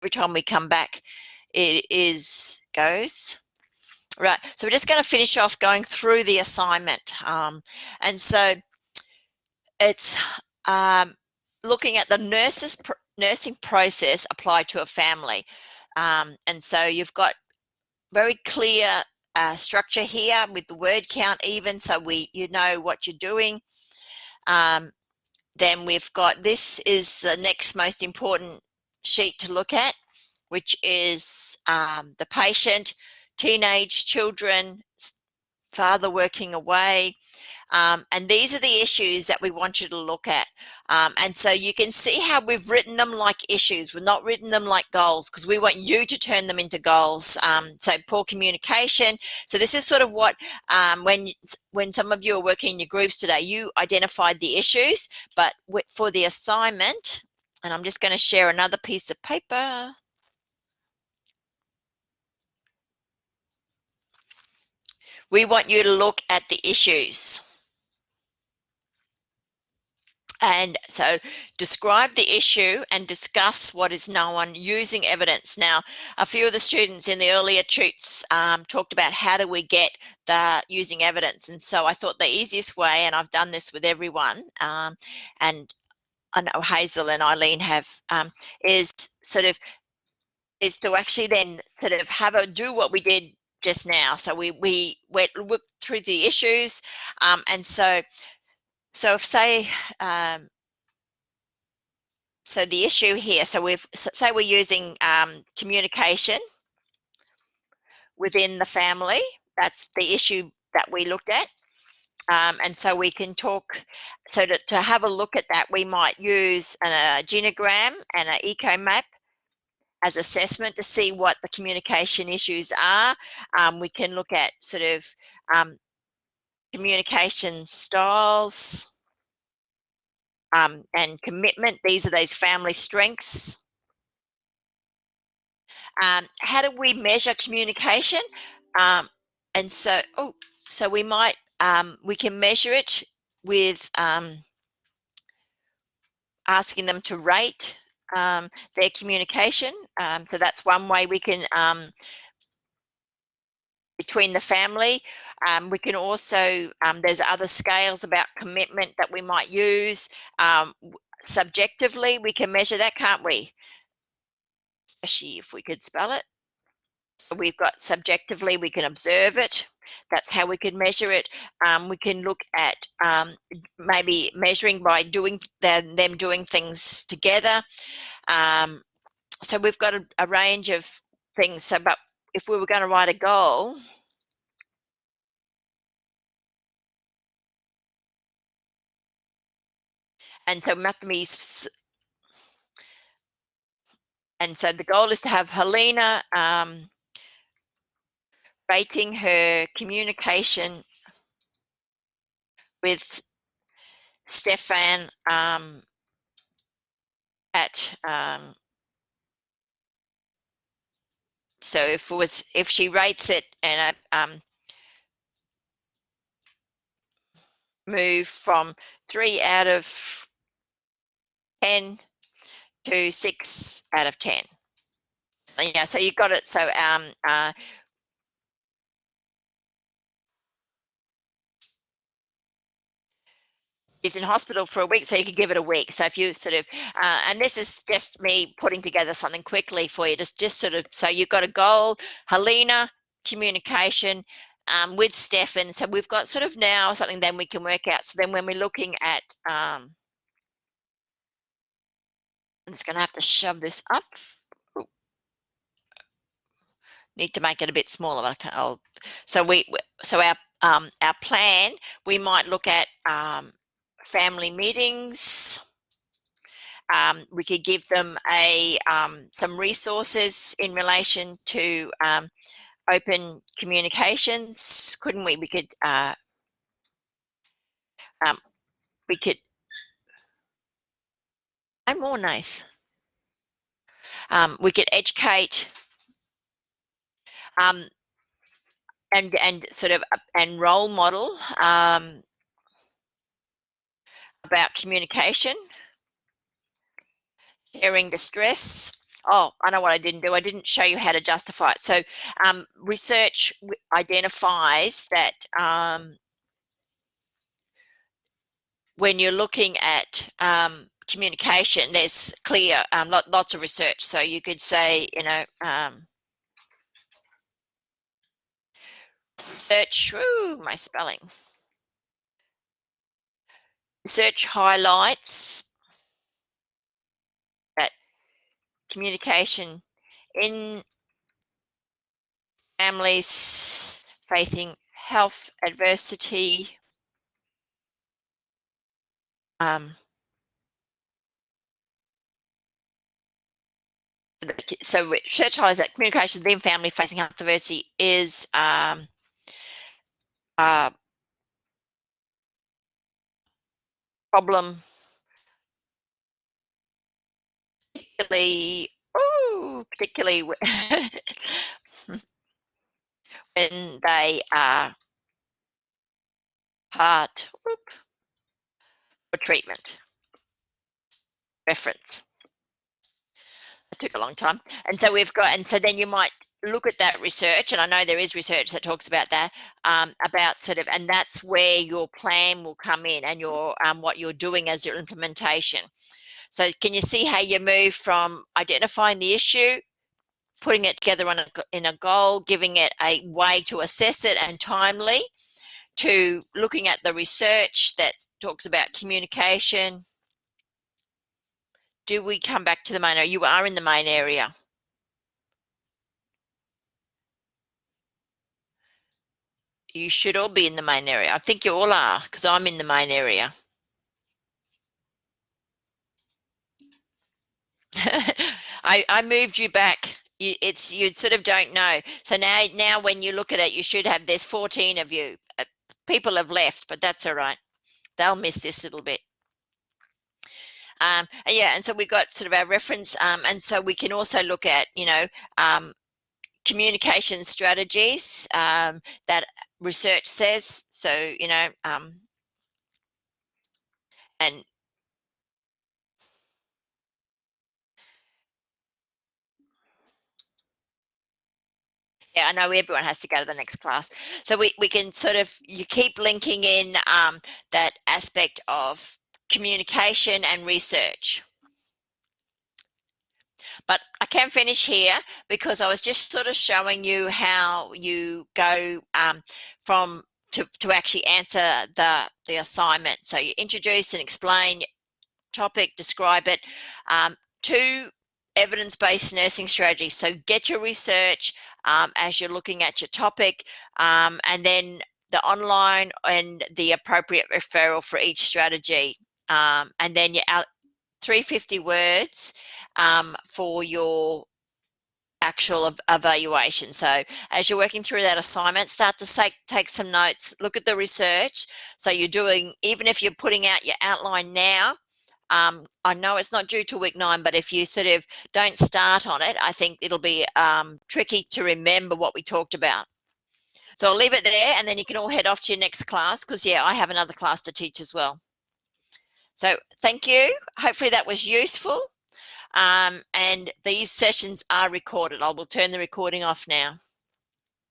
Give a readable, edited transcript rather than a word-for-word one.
every time we come back, it goes. Right, so we're just going to finish off going through the assignment. And so it's looking at the nursing process applied to a family. And so you've got very clear structure here with the word count even, so you know what you're doing. Then we've got, this is the next most important sheet to look at, which is the patient, teenage children, father working away. And these are the issues that we want you to look at. And so you can see how we've written them like issues. We've not written them like goals, because we want you to turn them into goals. So poor communication. So this is sort of what, when some of you are working in your groups today, you identified the issues, but for the assignment, and I'm just going to share another piece of paper. We want you to look at the issues. And so describe the issue and discuss what is known using evidence. Now, a few of the students in the earlier treats talked about how do we get the using evidence. And so I thought the easiest way, and I've done this with everyone, and I know Hazel and Eileen have, is to actually then sort of do what we did just now. So we looked through the issues, and so if say, so the issue here, so say we're using communication within the family. That's the issue that we looked at. And so we can talk, so to have a look at that, we might use a genogram and an eco map as assessment to see what the communication issues are. We can look at sort of communication styles and commitment. These are those family strengths. How do we measure communication? And so, so we might, we can measure it with asking them to rate their communication. So that's one way we can, between the family. We can also, there's other scales about commitment that we might use. Subjectively, we can measure that, can't we? Especially if we could spell it. So we've got subjectively, we can observe it. That's how we can measure it. We can look at maybe measuring by doing them doing things together. So we've got a range of things. So, but if we were going to write a goal, and so we have to be, and so the goal is to have Helena rating her communication with Stefan at so if she rates it and move from 3 out of 10 to 6 out of 10. Yeah, so you got it. So is in hospital for a week, so you could give it a week. So if you sort of, and this is just me putting together something quickly for you, just sort of, so you've got a goal, Helena, communication with Stefan. So we've got sort of now something then we can work out. So then when we're looking at, I'm just going to have to shove this up. Ooh. Need to make it a bit smaller, but I can't. So our plan, we might look at family meetings. We could give them some resources in relation to open communications, couldn't we? We could I'm more nice. We could educate and sort of and role model about communication, sharing distress. Oh, I know what I didn't do. I didn't show you how to justify it. So research identifies that when you're looking at communication, there's clear lots of research. So you could say, you know, research. Ooh, my spelling. Research highlights that communication in families facing health adversity. So research highlights that communication within family facing health adversity is problem, particularly when they are part for treatment. Reference. It took a long time. And so we've got, and so then you might look at that research, and I know there is research that talks about that, about sort of, and that's where your plan will come in and your what you're doing as your implementation. So can you see how you move from identifying the issue, putting it together in a goal, giving it a way to assess it and timely, to looking at the research that talks about communication. Do we come back to the main area? You are in the main area. You should all be in the main area. I think you all are, because I'm in the main area. I moved you back. You sort of don't know. So now when you look at it, you should have, there's 14 of you. People have left, but that's all right. They'll miss this little bit. And yeah, and so we've got sort of our reference, and so we can also look at, you know, communication strategies that research says. So, you know, and yeah, I know everyone has to go to the next class. So we can sort of, you keep linking in that aspect of communication and research. But I can finish here because I was just sort of showing you how you go from to actually answer the assignment. So you introduce and explain topic, describe it. Two evidence-based nursing strategies. So get your research as you're looking at your topic, and then the online and the appropriate referral for each strategy. And then your 350 words for your actual evaluation. So as you're working through that assignment, start to take some notes, look at the research. So you're doing, even if you're putting out your outline now, I know it's not due to week 9, but if you sort of don't start on it, I think it'll be tricky to remember what we talked about. So I'll leave it there, and then you can all head off to your next class, because yeah, I have another class to teach as well. So thank you. Hopefully that was useful. And these sessions are recorded. I will turn the recording off now.